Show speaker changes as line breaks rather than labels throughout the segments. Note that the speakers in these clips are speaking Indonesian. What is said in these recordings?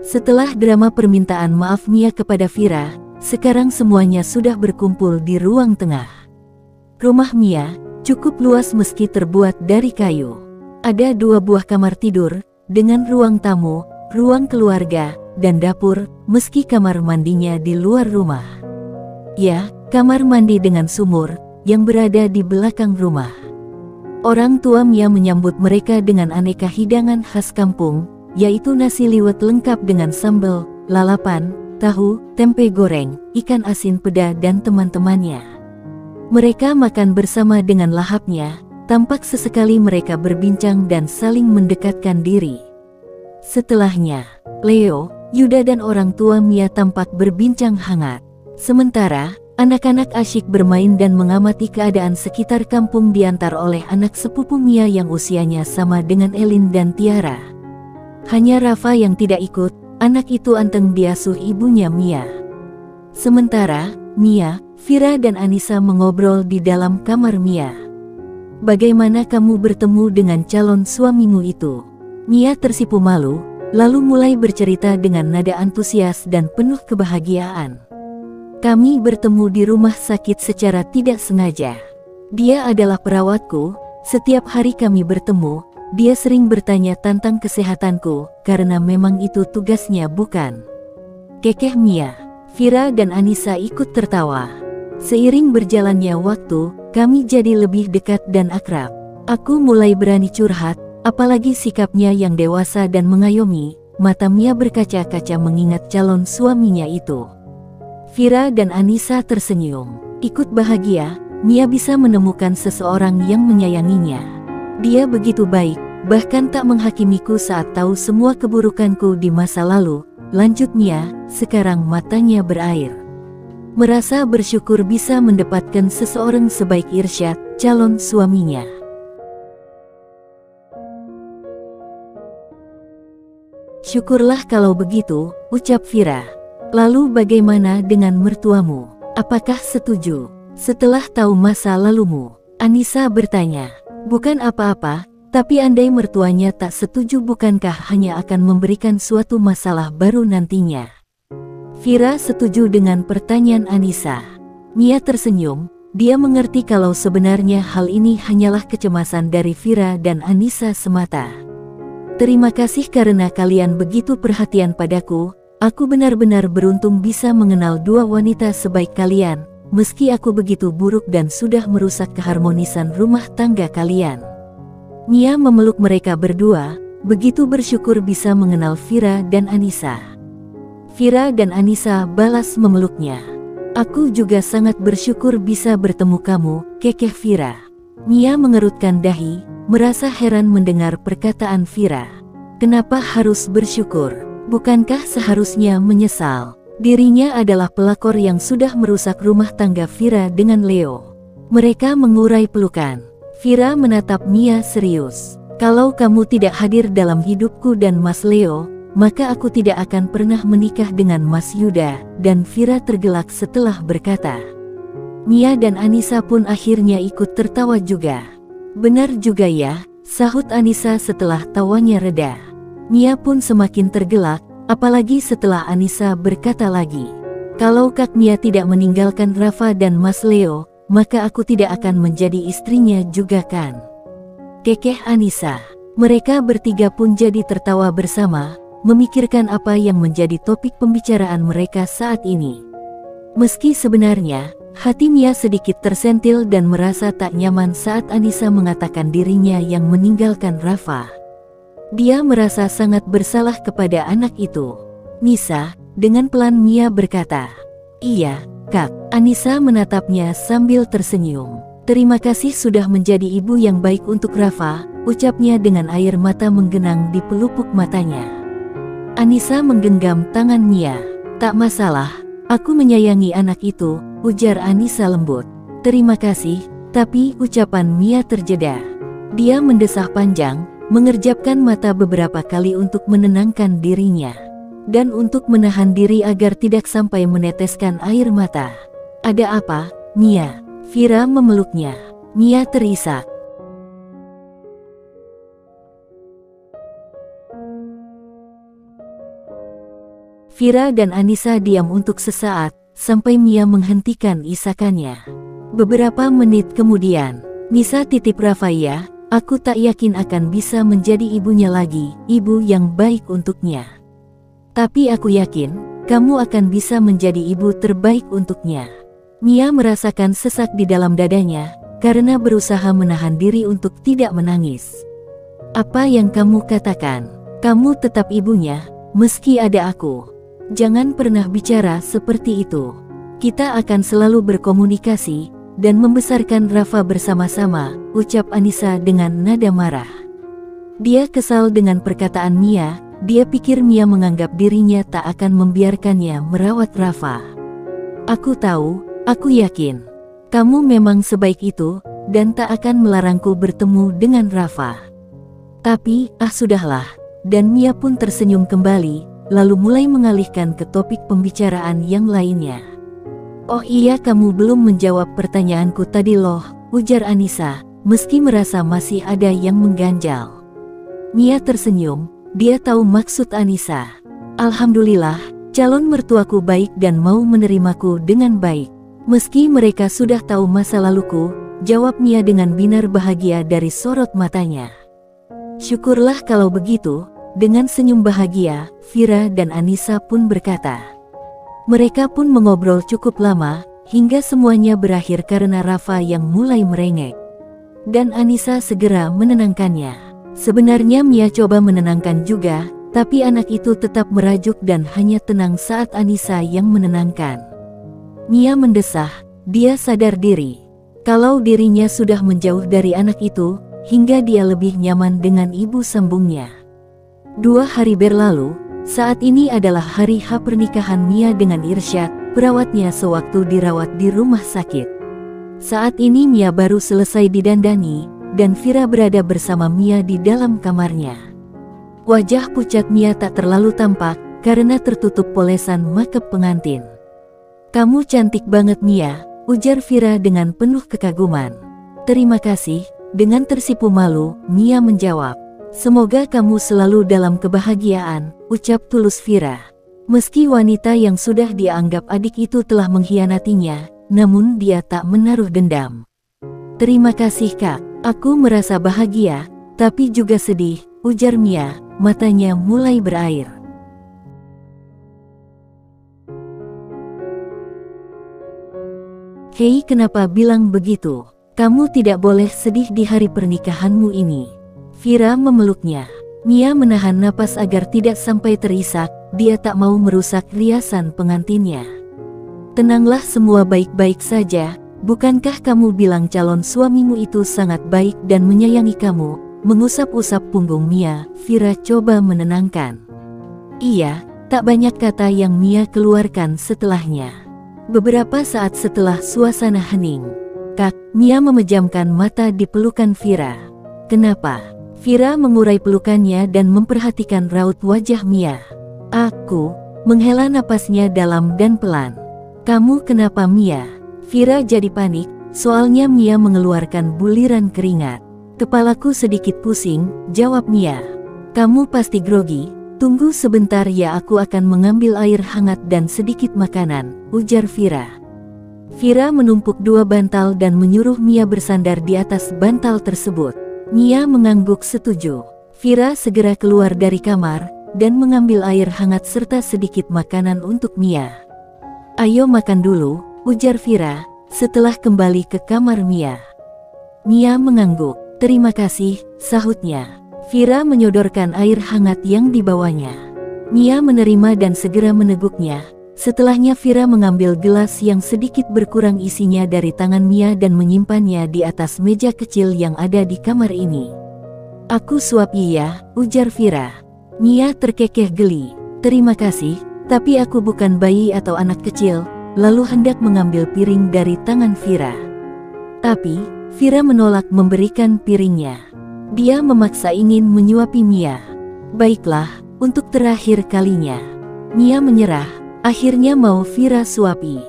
Setelah drama permintaan maaf Mia kepada Vira, sekarang semuanya sudah berkumpul di ruang tengah. Rumah Mia cukup luas meski terbuat dari kayu. Ada 2 buah kamar tidur, dengan ruang tamu, ruang keluarga, dan dapur, meski kamar mandinya di luar rumah. Ya, kamar mandi dengan sumur, yang berada di belakang rumah. Orang tua Mia menyambut mereka dengan aneka hidangan khas kampung, yaitu nasi liwet lengkap dengan sambal, lalapan, tahu, tempe goreng, ikan asin peda dan teman-temannya. Mereka makan bersama dengan lahapnya, tampak sesekali mereka berbincang dan saling mendekatkan diri. Setelahnya, Leo, Yuda dan orang tua Mia tampak berbincang hangat. Sementara, anak-anak asyik bermain dan mengamati keadaan sekitar kampung diantar oleh anak sepupu Mia yang usianya sama dengan Elin dan Tiara. Hanya Rafa yang tidak ikut, anak itu anteng diasuh ibunya Mia. Sementara, Mia, Vira dan Anissa mengobrol di dalam kamar Mia. "Bagaimana kamu bertemu dengan calon suamimu itu?" Mia tersipu malu, lalu mulai bercerita dengan nada antusias dan penuh kebahagiaan. "Kami bertemu di rumah sakit secara tidak sengaja. Dia adalah perawatku, setiap hari kami bertemu. Dia sering bertanya tentang kesehatanku, karena memang itu tugasnya bukan?" Kekeh Mia. Vira dan Anissa ikut tertawa. "Seiring berjalannya waktu, kami jadi lebih dekat dan akrab. Aku mulai berani curhat, apalagi sikapnya yang dewasa dan mengayomi." Mata Mia berkaca-kaca mengingat calon suaminya itu. Vira dan Anissa tersenyum. Ikut bahagia, Mia bisa menemukan seseorang yang menyayanginya. "Dia begitu baik, bahkan tak menghakimiku saat tahu semua keburukanku di masa lalu," lanjut Mia, sekarang matanya berair. Merasa bersyukur bisa mendapatkan seseorang sebaik Irsyad, calon suaminya. "Syukurlah kalau begitu," ucap Vira. "Lalu bagaimana dengan mertuamu? Apakah setuju setelah tahu masa lalumu?" Anissa bertanya. "Bukan apa-apa, tapi andai mertuanya tak setuju bukankah hanya akan memberikan suatu masalah baru nantinya?" Vira setuju dengan pertanyaan Anissa. Mia tersenyum, dia mengerti kalau sebenarnya hal ini hanyalah kecemasan dari Vira dan Anissa semata. "Terima kasih karena kalian begitu perhatian padaku, aku benar-benar beruntung bisa mengenal 2 wanita sebaik kalian, meski aku begitu buruk dan sudah merusak keharmonisan rumah tangga kalian." Mia memeluk mereka berdua, begitu bersyukur bisa mengenal Vira dan Anissa. Vira dan Anissa balas memeluknya. "Aku juga sangat bersyukur bisa bertemu kamu," kekeh Vira. Mia mengerutkan dahi, merasa heran mendengar perkataan Vira. Kenapa harus bersyukur? Bukankah seharusnya menyesal? Dirinya adalah pelakor yang sudah merusak rumah tangga Vira dengan Leo. Mereka mengurai pelukan. Vira menatap Mia serius. "Kalau kamu tidak hadir dalam hidupku dan Mas Leo, maka aku tidak akan pernah menikah dengan Mas Yuda," dan Vira tergelak setelah berkata. Mia dan Anissa pun akhirnya ikut tertawa juga. "Benar juga ya," sahut Anissa setelah tawanya reda. Mia pun semakin tergelak, apalagi setelah Anissa berkata lagi. "Kalau Kak Mia tidak meninggalkan Rafa dan Mas Leo, maka aku tidak akan menjadi istrinya juga kan?" Kekeh Anissa. Mereka bertiga pun jadi tertawa bersama, memikirkan apa yang menjadi topik pembicaraan mereka saat ini. Meski sebenarnya, hati Mia sedikit tersentil dan merasa tak nyaman saat Anissa mengatakan dirinya yang meninggalkan Rafa. Dia merasa sangat bersalah kepada anak itu. "Nisa," dengan pelan Mia berkata. "Iya, Kak." Anissa menatapnya sambil tersenyum. "Terima kasih sudah menjadi ibu yang baik untuk Rafa," ucapnya dengan air mata menggenang di pelupuk matanya. Anissa menggenggam tangan Mia. "Tak masalah, aku menyayangi anak itu," ujar Anissa lembut. "Terima kasih," tapi ucapan Mia terjeda. Dia mendesah panjang, mengerjapkan mata beberapa kali untuk menenangkan dirinya. Dan untuk menahan diri agar tidak sampai meneteskan air mata. "Ada apa, Mia?" Vira memeluknya. Mia terisak. Vira dan Anissa diam untuk sesaat, sampai Mia menghentikan isakannya. Beberapa menit kemudian, "Nisa titip Rafa ya, aku tak yakin akan bisa menjadi ibunya lagi, ibu yang baik untuknya. Tapi aku yakin, kamu akan bisa menjadi ibu terbaik untuknya." Mia merasakan sesak di dalam dadanya, karena berusaha menahan diri untuk tidak menangis. "Apa yang kamu katakan? Kamu tetap ibunya, meski ada aku. Jangan pernah bicara seperti itu. Kita akan selalu berkomunikasi dan membesarkan Rafa bersama-sama," ucap Anissa dengan nada marah. Dia kesal dengan perkataan Mia, dia pikir Mia menganggap dirinya tak akan membiarkannya merawat Rafa. "Aku tahu, aku yakin. Kamu memang sebaik itu, dan tak akan melarangku bertemu dengan Rafa. Tapi, sudahlah." Dan Mia pun tersenyum kembali, lalu mulai mengalihkan ke topik pembicaraan yang lainnya. "Oh iya, kamu belum menjawab pertanyaanku tadi loh," ujar Anissa, meski merasa masih ada yang mengganjal. Mia tersenyum, dia tahu maksud Anissa. "Alhamdulillah, calon mertuaku baik dan mau menerimaku dengan baik. Meski mereka sudah tahu masa laluku," jawab Mia dengan binar bahagia dari sorot matanya. "Syukurlah kalau begitu." Dengan senyum bahagia, Vira dan Anissa pun berkata. Mereka pun mengobrol cukup lama, hingga semuanya berakhir karena Rafa yang mulai merengek. Dan Anissa segera menenangkannya. Sebenarnya Mia coba menenangkan juga, tapi anak itu tetap merajuk dan hanya tenang saat Anissa yang menenangkan. Mia mendesah, dia sadar diri. Kalau dirinya sudah menjauh dari anak itu, hingga dia lebih nyaman dengan ibu sambungnya. 2 hari berlalu, saat ini adalah hari H pernikahan Mia dengan Irsyad, perawatnya sewaktu dirawat di rumah sakit. Saat ini Mia baru selesai didandani, dan Vira berada bersama Mia di dalam kamarnya. Wajah pucat Mia tak terlalu tampak, karena tertutup polesan makeup pengantin. "Kamu cantik banget Mia," ujar Vira dengan penuh kekaguman. "Terima kasih," dengan tersipu malu, Mia menjawab. "Semoga kamu selalu dalam kebahagiaan," ucap tulus Vira. Meski wanita yang sudah dia anggap adik itu telah mengkhianatinya, namun dia tak menaruh dendam. "Terima kasih Kak, aku merasa bahagia, tapi juga sedih," ujar Mia, matanya mulai berair. "Hei, kenapa bilang begitu? Kamu tidak boleh sedih di hari pernikahanmu ini." Vira memeluknya. Mia menahan napas agar tidak sampai terisak, dia tak mau merusak riasan pengantinnya. "Tenanglah, semua baik-baik saja, bukankah kamu bilang calon suamimu itu sangat baik dan menyayangi kamu?" Mengusap-usap punggung Mia, Vira coba menenangkan. "Iya," tak banyak kata yang Mia keluarkan setelahnya. Beberapa saat setelah suasana hening, "Kak," Mia memejamkan mata di pelukan Vira. "Kenapa?" Vira mengurai pelukannya dan memperhatikan raut wajah Mia. "Aku," menghela napasnya dalam dan pelan. "Kamu kenapa Mia?" Vira jadi panik, soalnya Mia mengeluarkan buliran keringat. "Kepalaku sedikit pusing," jawab Mia. "Kamu pasti grogi, tunggu sebentar ya, aku akan mengambil air hangat dan sedikit makanan," ujar Vira. Vira menumpuk 2 bantal dan menyuruh Mia bersandar di atas bantal tersebut. Mia mengangguk setuju. Vira segera keluar dari kamar, dan mengambil air hangat serta sedikit makanan untuk Mia. "Ayo makan dulu," ujar Vira, setelah kembali ke kamar Mia. Mia mengangguk. "Terima kasih," sahutnya. Vira menyodorkan air hangat yang dibawanya. Mia menerima dan segera meneguknya. Setelahnya Vira mengambil gelas yang sedikit berkurang isinya dari tangan Mia dan menyimpannya di atas meja kecil yang ada di kamar ini. "Aku suapi ya," ujar Vira. Mia terkekeh geli. "Terima kasih, tapi aku bukan bayi atau anak kecil," lalu hendak mengambil piring dari tangan Vira. Tapi, Vira menolak memberikan piringnya. Dia memaksa ingin menyuapi Mia. "Baiklah, untuk terakhir kalinya." Mia menyerah. Akhirnya mau Vira suapi.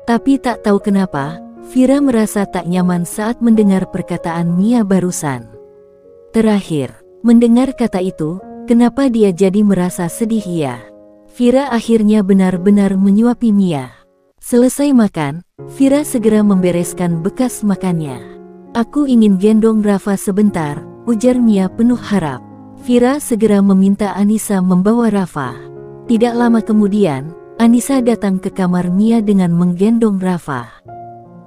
Tapi tak tahu kenapa, Vira merasa tak nyaman saat mendengar perkataan Mia barusan. Terakhir, mendengar kata itu, kenapa dia jadi merasa sedih ya? Vira akhirnya benar-benar menyuapi Mia. Selesai makan, Vira segera membereskan bekas makannya. Aku ingin gendong Rafa sebentar, ujar Mia penuh harap. Vira segera meminta Anissa membawa Rafa. Tidak lama kemudian, Anissa datang ke kamar Mia dengan menggendong Rafa.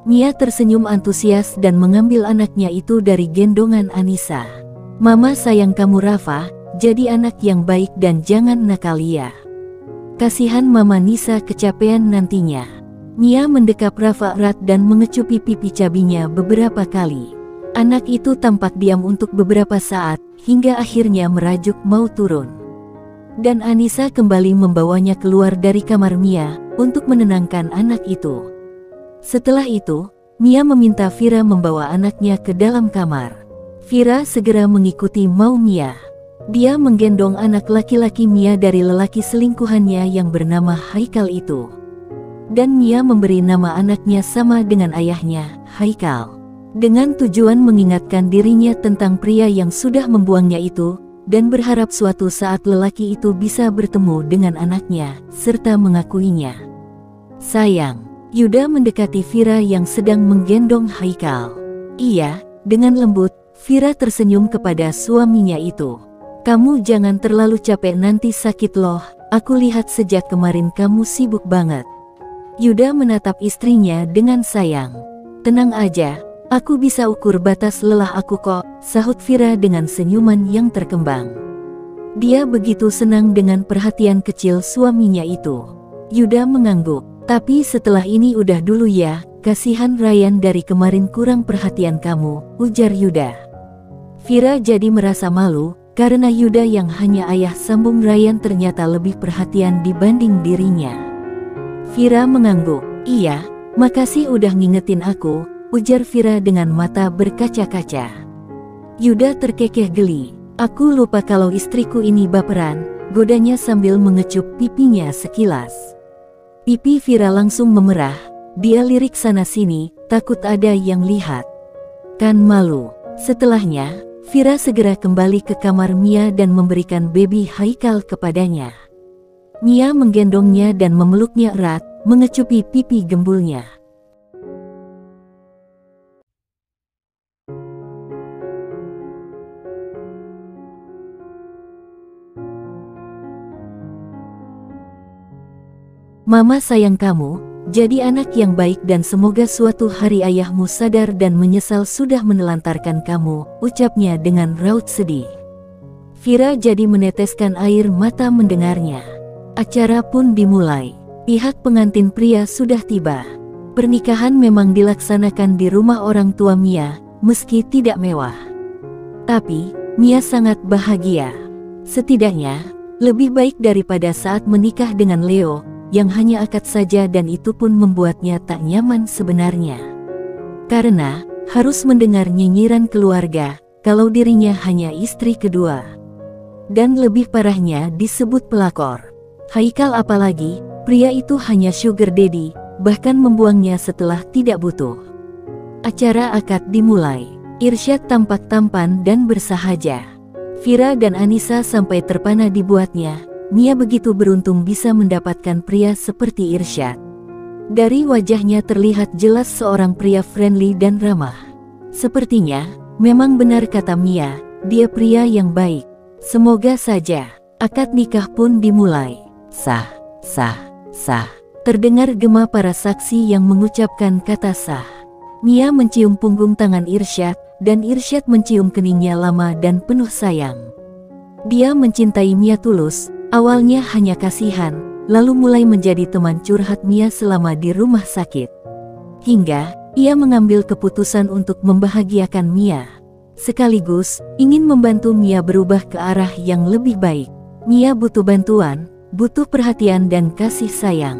Mia tersenyum antusias dan mengambil anaknya itu dari gendongan Anissa. Mama sayang kamu Rafa, jadi anak yang baik dan jangan nakal ya. Kasihan Mama Nisa kecapean nantinya. Mia mendekap Rafa erat dan mengecupi pipi cabinya beberapa kali. Anak itu tampak diam untuk beberapa saat, hingga akhirnya merajuk mau turun. Dan Anissa kembali membawanya keluar dari kamar Mia, untuk menenangkan anak itu. Setelah itu, Mia meminta Vira membawa anaknya ke dalam kamar. Vira segera mengikuti mau Mia. Dia menggendong anak laki-laki Mia dari lelaki selingkuhannya yang bernama Haikal itu. Dan Mia memberi nama anaknya sama dengan ayahnya, Haikal. Dengan tujuan mengingatkan dirinya tentang pria yang sudah membuangnya itu, dan berharap suatu saat lelaki itu bisa bertemu dengan anaknya, serta mengakuinya. Sayang, Yuda mendekati Vira yang sedang menggendong Haikal. Iya, dengan lembut, Vira tersenyum kepada suaminya itu. Kamu jangan terlalu capek nanti sakit loh, aku lihat sejak kemarin kamu sibuk banget. Yuda menatap istrinya dengan sayang. Tenang aja, aku bisa ukur batas lelah aku kok, sahut Vira dengan senyuman yang terkembang. Dia begitu senang dengan perhatian kecil suaminya itu. Yuda mengangguk, tapi setelah ini udah dulu ya, kasihan Ryan dari kemarin kurang perhatian kamu, ujar Yuda. Vira jadi merasa malu, karena Yuda yang hanya ayah sambung Ryan ternyata lebih perhatian dibanding dirinya. Vira mengangguk, iya, makasih udah ngingetin aku, ujar Vira dengan mata berkaca-kaca. Yuda terkekeh geli, aku lupa kalau istriku ini baperan, godanya sambil mengecup pipinya sekilas. Pipi Vira langsung memerah, dia lirik sana-sini, takut ada yang lihat. Kan malu. Setelahnya, Vira segera kembali ke kamar Mia dan memberikan baby Haikal kepadanya. Mia menggendongnya dan memeluknya erat, mengecupi pipi gembulnya. Mama sayang kamu, jadi anak yang baik dan semoga suatu hari ayahmu sadar dan menyesal sudah menelantarkan kamu, ucapnya dengan raut sedih. Vira jadi meneteskan air mata mendengarnya. Acara pun dimulai. Pihak pengantin pria sudah tiba. Pernikahan memang dilaksanakan di rumah orang tua Mia, meski tidak mewah. Tapi, Mia sangat bahagia. Setidaknya, lebih baik daripada saat menikah dengan Leo, yang hanya akad saja dan itu pun membuatnya tak nyaman sebenarnya. Karena, harus mendengar nyinyiran keluarga, kalau dirinya hanya istri kedua. Dan lebih parahnya disebut pelakor. Haikal apalagi, pria itu hanya sugar daddy, bahkan membuangnya setelah tidak butuh. Acara akad dimulai. Irsyad tampak tampan dan bersahaja. Vira dan Anissa sampai terpana dibuatnya. Mia begitu beruntung bisa mendapatkan pria seperti Irsyad. Dari wajahnya terlihat jelas seorang pria friendly dan ramah. Sepertinya, memang benar kata Mia, dia pria yang baik. Semoga saja. Akad nikah pun dimulai. Sah, sah, sah. Terdengar gema para saksi yang mengucapkan kata sah. Mia mencium punggung tangan Irsyad, dan Irsyad mencium keningnya lama dan penuh sayang. Dia mencintai Mia tulus. Awalnya hanya kasihan, lalu mulai menjadi teman curhat Mia selama di rumah sakit. Hingga, ia mengambil keputusan untuk membahagiakan Mia. Sekaligus, ingin membantu Mia berubah ke arah yang lebih baik. Mia butuh bantuan, butuh perhatian dan kasih sayang.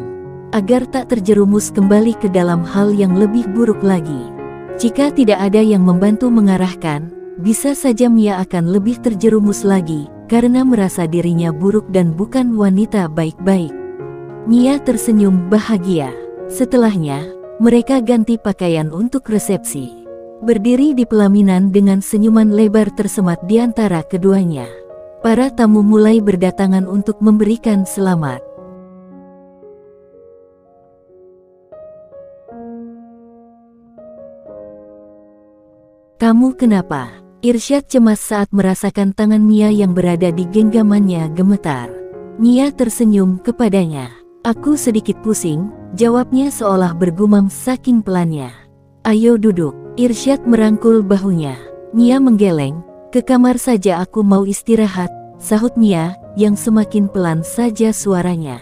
Agar tak terjerumus kembali ke dalam hal yang lebih buruk lagi. Jika tidak ada yang membantu mengarahkan, bisa saja Mia akan lebih terjerumus lagi. Karena merasa dirinya buruk dan bukan wanita baik-baik. Mia tersenyum bahagia. Setelahnya, mereka ganti pakaian untuk resepsi. berdiri di pelaminan dengan senyuman lebar tersemat di antara keduanya. Para tamu mulai berdatangan untuk memberikan selamat. "Kamu kenapa?" Irsyad cemas saat merasakan tangan Mia yang berada di genggamannya gemetar. Mia tersenyum kepadanya. "Aku sedikit pusing," jawabnya seolah bergumam saking pelannya. "Ayo duduk." Irsyad merangkul bahunya. Mia menggeleng. "Ke kamar saja, aku mau istirahat," sahut Mia yang semakin pelan saja suaranya.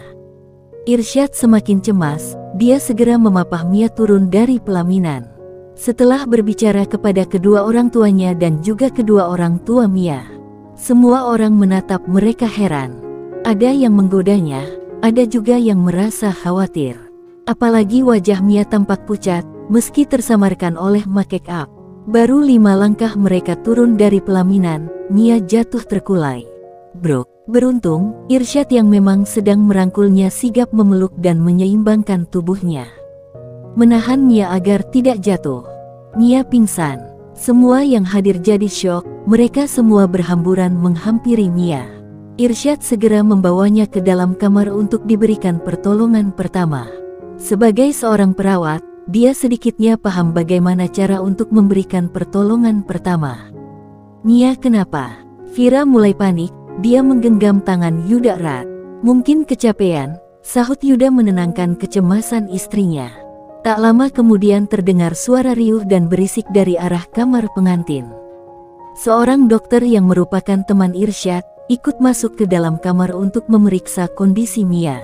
Irsyad semakin cemas, dia segera memapah Mia turun dari pelaminan. Setelah berbicara kepada kedua orang tuanya dan juga kedua orang tua Mia, semua orang menatap mereka heran. Ada yang menggodanya, ada juga yang merasa khawatir. Apalagi wajah Mia tampak pucat, meski tersamarkan oleh make up. Baru 5 langkah mereka turun dari pelaminan, Mia jatuh terkulai. "Bro." Beruntung, Irsyad yang memang sedang merangkulnya sigap memeluk dan menyeimbangkan tubuhnya, menahan Mia agar tidak jatuh. Mia pingsan. Semua yang hadir jadi syok, mereka semua berhamburan menghampiri Mia. Irsyad segera membawanya ke dalam kamar untuk diberikan pertolongan pertama. Sebagai seorang perawat, dia sedikitnya paham bagaimana cara untuk memberikan pertolongan pertama. "Mia kenapa?" Vira mulai panik, dia menggenggam tangan Yuda erat. "Mungkin kecapean," sahut Yuda menenangkan kecemasan istrinya. Tak lama kemudian terdengar suara riuh dan berisik dari arah kamar pengantin. Seorang dokter yang merupakan teman Irsyad ikut masuk ke dalam kamar untuk memeriksa kondisi Mia.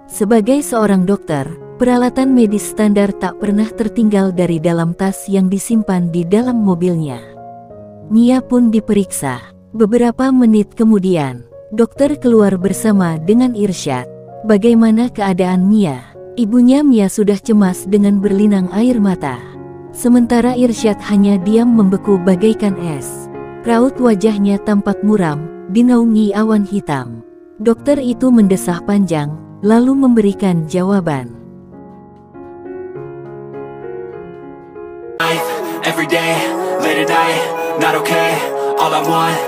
Sebagai seorang dokter, peralatan medis standar tak pernah tertinggal dari dalam tas yang disimpan di dalam mobilnya. Mia pun diperiksa. Beberapa menit kemudian, dokter keluar bersama dengan Irsyad. "Bagaimana keadaan Mia?" Ibunya Mia sudah cemas dengan berlinang air mata. Sementara Irsyad hanya diam membeku bagaikan es. Raut wajahnya tampak muram, dinaungi awan hitam. Dokter itu mendesah panjang, lalu memberikan jawaban. Every day, late at night, not okay. All I want